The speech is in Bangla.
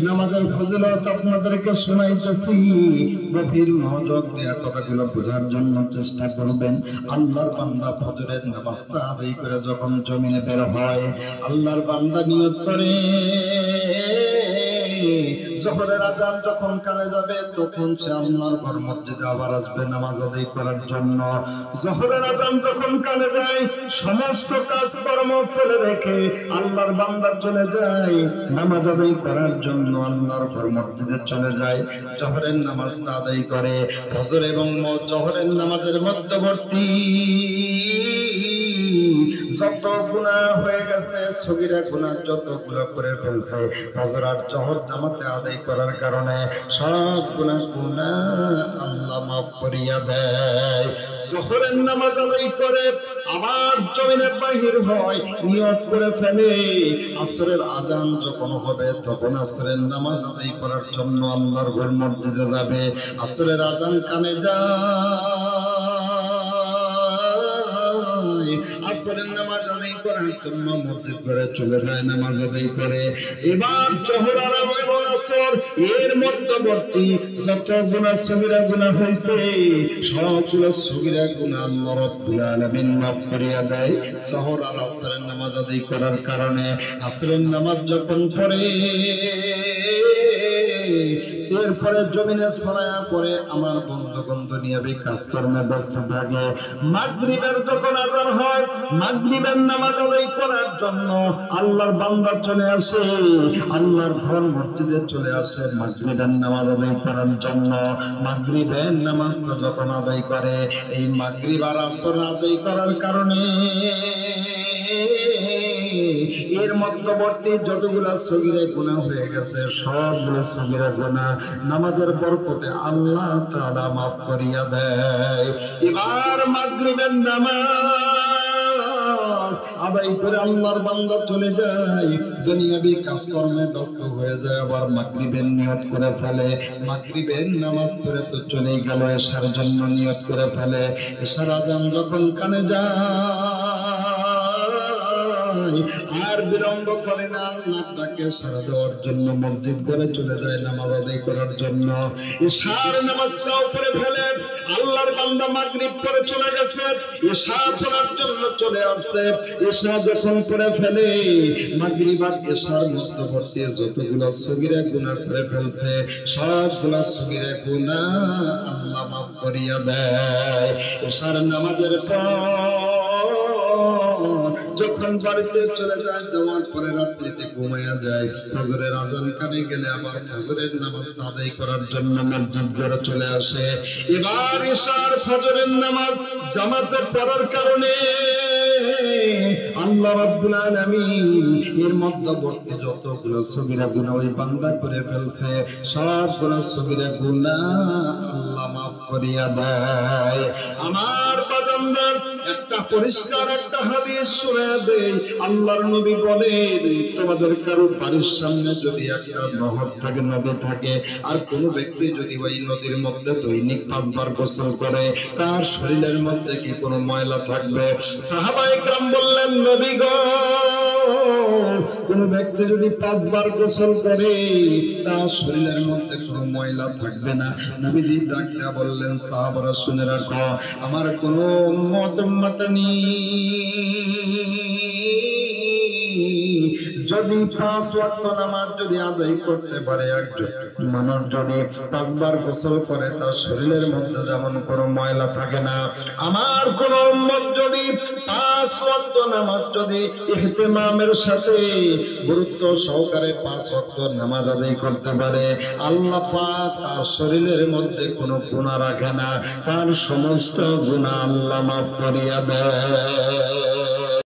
নামাজের ফজিলত আপনাদেরকে শোনাইতেছি, গভীর মনোযোগ দিয়ে কথাগুলো বোঝার জন্য চেষ্টা করবেন। আল্লাহর বান্দা ফজরের নামাজটা আদায় করে যখন জমিনে বের হয়, আল্লাহর বান্দা নিয়ত করে জোহরের আজান যখন কানে যাবে তখন সে আল্লাহর ঘর মসজিদে আবার আসবে নামাজ আদায় করার জন্য। জোহরের আজান যখন কানে যায় সমস্ত কাজকর্ম ফেলে রেখে আল্লাহর বান্দা চলে যায় নামাজ আদায় করার জন্য, আল্লাহর ঘর মসজিদে চলে যায়, জোহরের নামাজটা আদায় করে। ফজর এবং জোহরের নামাজের মধ্যবর্তী যত গুনাহ হয়ে গেছে, সগীরা গুনাহ যতগুলো করে ফেলছে, ফজর আর জোহর জামাতে আদায় করার কারণে সব গুনাহ আল্লাহ মাফ করিয়া দেয়। জোহরের নামাজ আদায় করে আবার জমিনে বাহির হয়, নিয়ত করে ফেলে আসরের আজান যখন হবে তখন আসরের নামাজ আদায় করার জন্য আল্লাহর ঘর মসজিদে যাবে। আসরের আজান কানে যায়, আসরের নামাজ আদায় করার জন্য মসজিদ ঘরে চলে যায়, নামাজ আদায় করে। এবার জোহর আর আসর এর মধ্যবর্তী যত গুনাহ সগীরা গুনাহ হয়েছে সবগুলো সগীরা গুনাহ আল্লাহ রাব্বুল আলামিন মাফ করিয়া দেয় জোহর আর আসরের নামাজ আদায় করার কারণে। আসরের নামাজ যখন পড়ে এরপরে জমিনে ছড়ায়া পড়ে আমার বন্ধুগণ দুনিয়াবি কাজকর্মে ব্যস্ত থাকে। মাগরিবের যখন আজান হয়, মাগরিবের নামাজ আদায় করার জন্য আল্লাহর বান্দা চলে আসে, আল্লাহর ঘর মসজিদে চলে আসে মাগরিবের নামাজ আদায় করার জন্য। মাগরিবের নামাজটা যখন আদায় করে, এই মাগরিব আর আসর আদায় করার কারণে এর মধ্যবর্তী যতগুলা সগীরা গুনাহ হয়ে গেছে সবগুলো সগীরা গুনাহ নামাজের বরকতে আল্লাহ তাআলা মাফ করিয়া দেয়। এবার মাগরিবের নামাজ আদায় করে আল্লাহর বান্দা চলে যায়, দুনিয়াবি কাজকর্মে ব্যস্ত হয়ে যায়, আবার মাগরিবের নিয়ত করে ফেলে। মাগরিবের নামাজ পড়ে তো চলেই গেল, এশার জন্য নিয়ত করে ফেলে। এশার আজান যখন কানে যায় আর বিলম্ব করে না, আল্লাহকে সারা দেওয়ার জন্য মসজিদ ঘরে চলে যায় নামাজ আদায় করার জন্য। ইশার নামাজটাও পড়ে ফেলে, আল্লাহর বান্দা মাগরিব পড়ে চলে গেছে, ইশা পড়ার জন্য চলে আসছে। ইশা যখন পড়ে ফেলে, মাগরিব আর ইশার মধ্যবর্তী যতগুলো সগীরা গুনাহ করে ফেলছে সবগুলো সগীরা গুনাহ আল্লাহ মাফ করিয়া দেয়। ইশার নামাজের পর যখন বাড়িতে চলে যায়, যাওয়ার পরে রাত্রিতে ঘুমাইয়া যায়, ফজরের আজান কানে গেলে আবার ফজরের নামাজ আদায় করার জন্য মসজিদ ঘরে চলে আসে। এবার ইশার ফজরের নামাজ জামাতে পড়ার কারণে আল্লাহ রাব্বুল আলামিন এর মধ্যবর্তী যতগুলো সগীরা গুনাহ ওই বান্দা করে ফেলছে সবগুলো সগীরা গুনাহ আল্লাহ মাফ করিয়া দেয়। আমার বাজানরা একটা পরিষ্কার একটা হাদিস শুনে দেই, আল্লাহর নবী বলেন তোমাদের কারো বাড়ির সামনে যদি একটা নহর থাকে, নদী থাকে, আর কোন ব্যক্তি যদি ওই নদীর মধ্যে দৈনিক 5 বার গোসল করে তার শরীরের মধ্যে কি কোনো ময়লা থাকবে? সাহাবায়ে কেরাম বললেন নবী গো, কোন ব্যক্তি যদি 5 বার গোসল করে তার শরীরের মধ্যে কোনো ময়লা থাকবে না। নবীজি ডাকতে বললেন সাহাবারা শুনে রাখো, আমার কোনো উম্মত উম্মতানি যদি 5 ওয়াক্ত নামাজ যদি আদায় করতে পারে, একজন মানুষ যদি 5 বার গোসল করে তার শরীরের মধ্যে যেমন কোনো ময়লা থাকে না, আমার কোন উম্মত যদি 5 ওয়াক্ত নামাজ যদি ইহতিমামের সাথে গুরুত্ব সহকারে 5 ওয়াক্ত নামাজ আদায় করতে পারে, আল্লাহ পাক তার শরীরের মধ্যে কোনো গুনাহ রাখে না, তার সমস্ত গুনাহ আল্লাহ মাফ করিয়া দেয়।